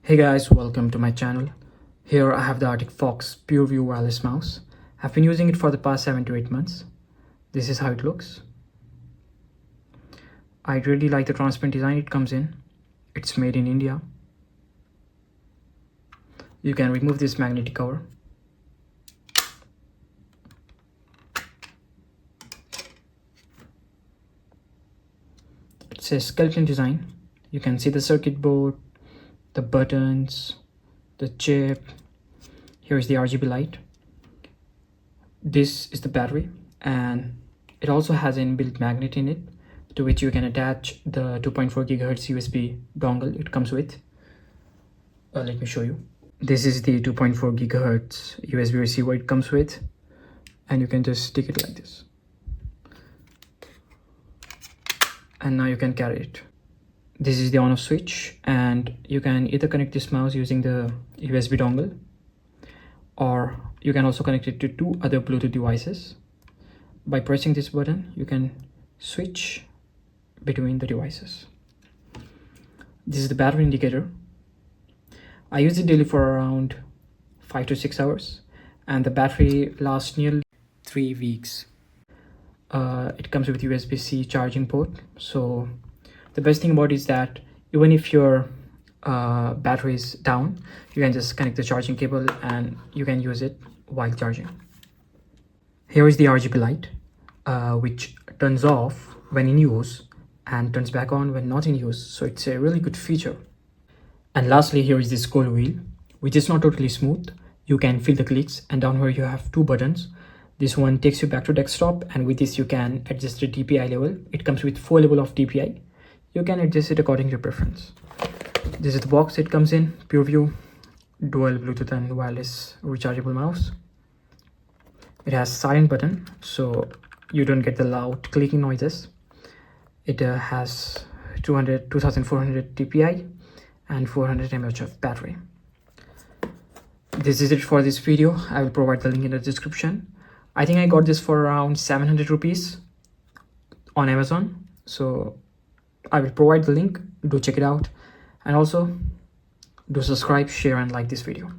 Hey guys, welcome to my channel. Here I have the Arctic Fox Pureview wireless mouse. I've been using it for the past 7 to 8 months. This is how it looks. I really like the transparent design it comes in. It's made in India. You can remove this magnetic cover. It's a skeleton design. You can see the circuit board, the buttons, the chip. Here is the RGB light. This is the battery, and it also has an inbuilt magnet in it to which you can attach the 2.4 gigahertz USB dongle it comes with. Let me show you. This is the 2.4 gigahertz USB receiver it comes with, and you can just stick it like this. And now you can carry it. This is the on-off switch, and you can either connect this mouse using the USB dongle, or you can also connect it to 2 other Bluetooth devices. By pressing this button, you can switch between the devices. This is the battery indicator. I use it daily for around 5 to 6 hours, and the battery lasts nearly 3 weeks. It comes with USB-C charging port, so the best thing about it is that even if your battery is down, you can just connect the charging cable and you can use it while charging. Here is the RGB light, which turns off when in use and turns back on when not in use, so it's a really good feature. And lastly, here is this scroll wheel, which is not totally smooth. You can feel the clicks, and down here you have 2 buttons. This one takes you back to desktop, and with this you can adjust the DPI level. It comes with 4 levels of DPI. You can adjust it according to your preference. This is the box it comes in. Pureview, dual Bluetooth and wireless rechargeable mouse. It has silent button, so you don't get the loud clicking noises. It has 2400 DPI and 400 mAh of battery. This is it for this video. I will provide the link in the description. I think I got this for around 700 rupees on Amazon. So I will provide the link. Do check it out, and also do subscribe, share and like this video.